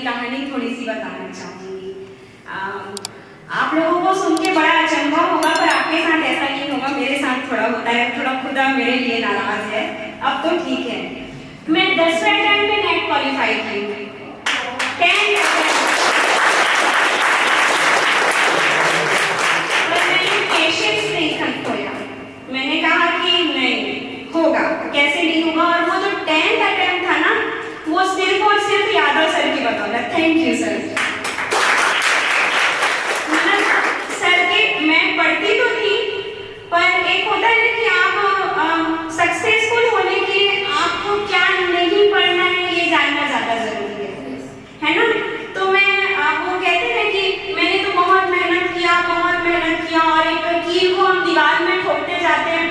कहानी थोड़ी सी बताना चाहूँगी। आप लोगों को सुन के बड़ा अचंभा होगा, पर आपके साथ ऐसा नहीं होगा, मेरे साथ थोड़ा होता है, थोड़ा खुदा मेरे लिए नाराज है। अब तो ठीक है। मैं 10वें अटेम्प्ट में नेट क्वालिफाई की, 10 पर मैंने पेशेंस नहीं खोया। मैंने कहा कि नहीं होगा, कैसे नहीं होगा। और वो जो 10th अटेम्प्ट था ना, वो सिर्फ और सिर्फ यादव सर की बदौलत। Thank you sir. सर के मैं पढ़ती तो थी, पर एक होता है ना कि आप सक्सेसफुल होने के लिए आपको क्या नहीं पढ़ना है ये जानना ज़्यादा ज़रूरी है ना। तो मैं वो कहते हैं कि मैंने तो बहुत मेहनत किया और एक कील को हम दीवार में ठोकते जाते हैं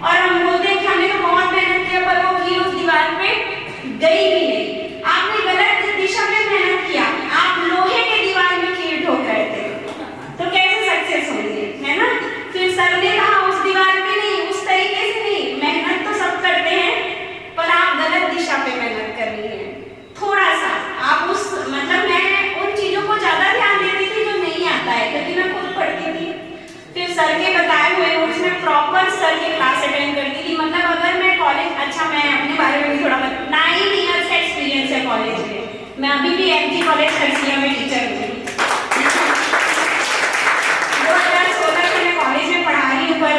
और हम बोलते हैं कि हमने तो बहुत मेहनत किया, पर वो कील उस दीवार पे गई ही नहीं। आपने गलत दिशा में मेहनत किया, आप लोहे के दीवार में कील ठोक रहे थे, तो कैसे सक्सेस होंगे, है ना। फिर सर ने कहा उस दीवार पे नहीं, उस तरीके से नहीं, मेहनत तो सब करते हैं, पर आप गलत दिशा पे मेहनत कर रही हैं। थोड़ा सा आप उस मतलब मैं उन चीजों को ज्यादा ध्यान देती थी जो नहीं आता है, क्योंकि मैं खुद पढ़ती थी। फिर सर के बताए हुए नोट्स में प्रॉपर सर के क्लास अटेंड करती थी। मतलब अगर मैं कॉलेज, अच्छा मैं अपने बारे में भी थोड़ा 9 ईयर्स का एक्सपीरियंस है कॉलेज में। मैं अभी भी MG कॉलेज खरसिया में टीचर हूँ। 2016 से मैं कॉलेज में पढ़ा रही हूँ, पर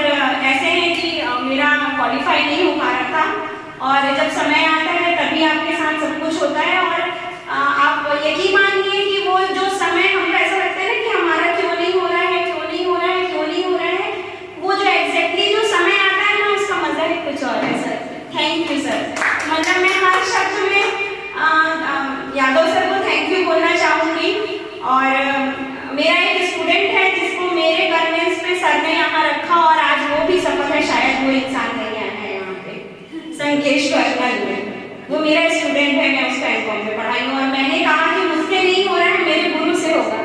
ऐसे है कि मेरा क्वालिफाई नहीं हो पा रहा था। और जब समय आता है तभी आपके साथ सब कुछ होता है। और आप यकीन मानिए कि वो जो समय हमको ऐसा लगता है ना कि हमारा क्यों नहीं हो रहा है, वो जो एग्जैक्टली जो समय आता है ना, उसका मजा ही कुछ और है सर। Thank you sir. मतलब मैं हर शब्द में यादव सर को थैंक यू बोलना चाहूँगी। और मेरा एक स्टूडेंट है जिसको मेरे कन्वेंस पे सर ने यहाँ रखा और आज वो भी सफल है, शायद वो इंसान नहीं आया है यहाँ पे, संकेश्वर। वो मेरा स्टूडेंट है, मैं उसका एमकॉम में पढ़ाई हूँ। और मैंने कहा कि मुझसे नहीं हो रहा है, मेरे गुरु से होगा,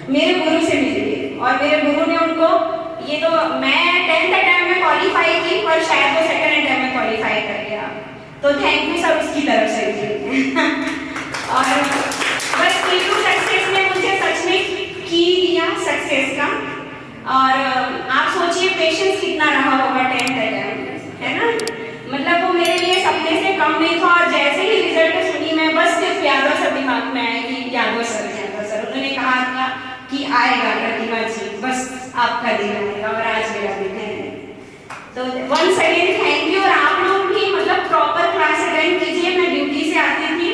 मेरे गुरु से मिलिए। और मेरे गुरु ने उनको ये तो मैं 10th अटेम्प्ट में क्वालिफाई की, पर शायद वो 2nd अटेम्प्ट में क्वालिफाई कर गया। तो थैंक यू सर उसकी तरफ से भी। और बस की टू सक्सेस ने मुझे सच में की दिया सक्सेस का। और आप सोचिए पेशेंस कितना रहा होगा 10th अटेम्प्ट, है ना। मतलब वो मेरे लिए सपने से कम नहीं था। और जैसे ही रिजल्ट सुनी, मैं बस सिर्फ यादव सर दिमाग में आए कि यादव सर उन्होंने कहा था कि आएगा प्रतिमा जी, बस आपका दिन आएगा, और आज मेरा दिन है। तो वंस अगेन थैंक यू। और आप लोग भी मतलब प्रॉपर क्लास अटेंड कीजिए। मैं ड्यूटी से आती थी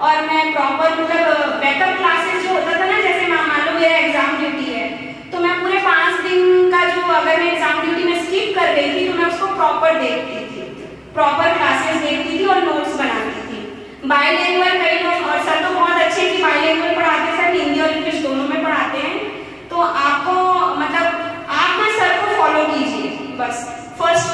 और मैं प्रॉपर मतलब बैकअप क्लासेस जो होता था ना, जैसे मान लो मेरा एग्जाम ड्यूटी है, तो मैं पूरे 5 दिन का जो अगर मैं एग्जाम ड्यूटी में स्किप कर गई थी, तो मैं उसको प्रॉपर देखती थी, प्रॉपर क्लासेस देखती थी और नोट्स बनाती थी। बाइलिंगुअल कई लोग, और सर तो बहुत अच्छे कि बाइलिंगुअल पढ़ाते, सर हिंदी और इंग्लिश दोनों में पढ़ाते हैं। तो आपको मतलब आप ना सर को फॉलो कीजिए बस। फर्स्ट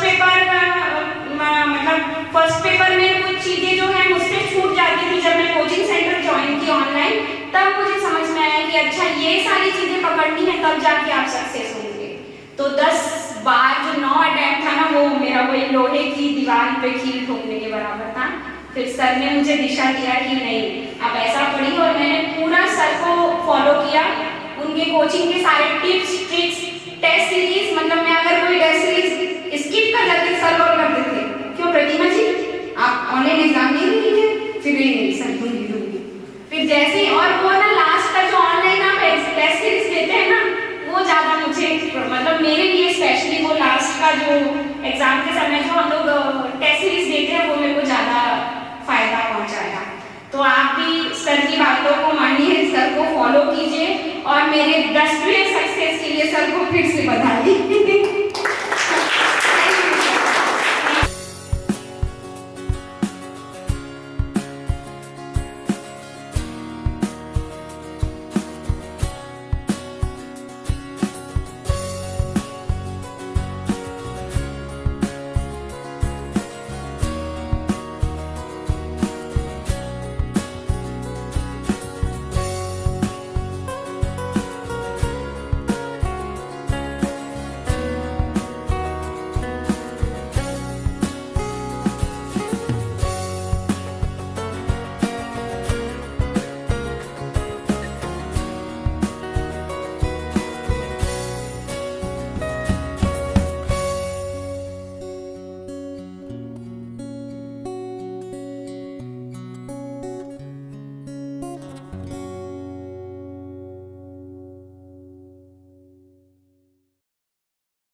पेपर में कुछ चीजें जो है मुझसे छूट जाती थी। जब मैं कोचिंग सेंटर ज्वाइन की ऑनलाइन, तब मुझे समझ में आया कि अच्छा ये सारी चीजें पकड़नी है, तब जाके आप सक्सेस होंगे। तो 10 बार जो 9 अटेम्प्ट था ना, वो मेरा वही लोहे की दीवार पे कील ठोकने के बराबर था। फिर सर ने मुझे दिशा दिया कि नहीं आप ऐसा पढ़िए, और मैंने पूरा सर को फॉलो किया। उनके कोचिंग के सारे टिप्स ट्रिक्स, टेस्ट सीरीज, मतलब मैं अगर कोई टेस्ट सीरीज स्किप कर जाती सर कॉल करते थे, क्यों प्रतिमा जी आप ऑनलाइन एग्जाम नहीं दीजिए, फिर नहीं सर दूंगी। फिर जैसे ही, और वो ना लास्ट का जो ऑनलाइन आप टेस्ट सीरीज देते हैं ना, वो ज़्यादा मुझे मतलब मेरे लिए स्पेशली वो लास्ट का जो एग्जाम के समय जो हम लोग टेस्ट सीरीज देते हैं, वो मेरे को ज़्यादा फायदा पहुँचाया। तो आप भी सर की बातों को मानिए, सर को फॉलो कीजिए, और मेरे 10वें सक्सेस के लिए सर को फिर से बधाई।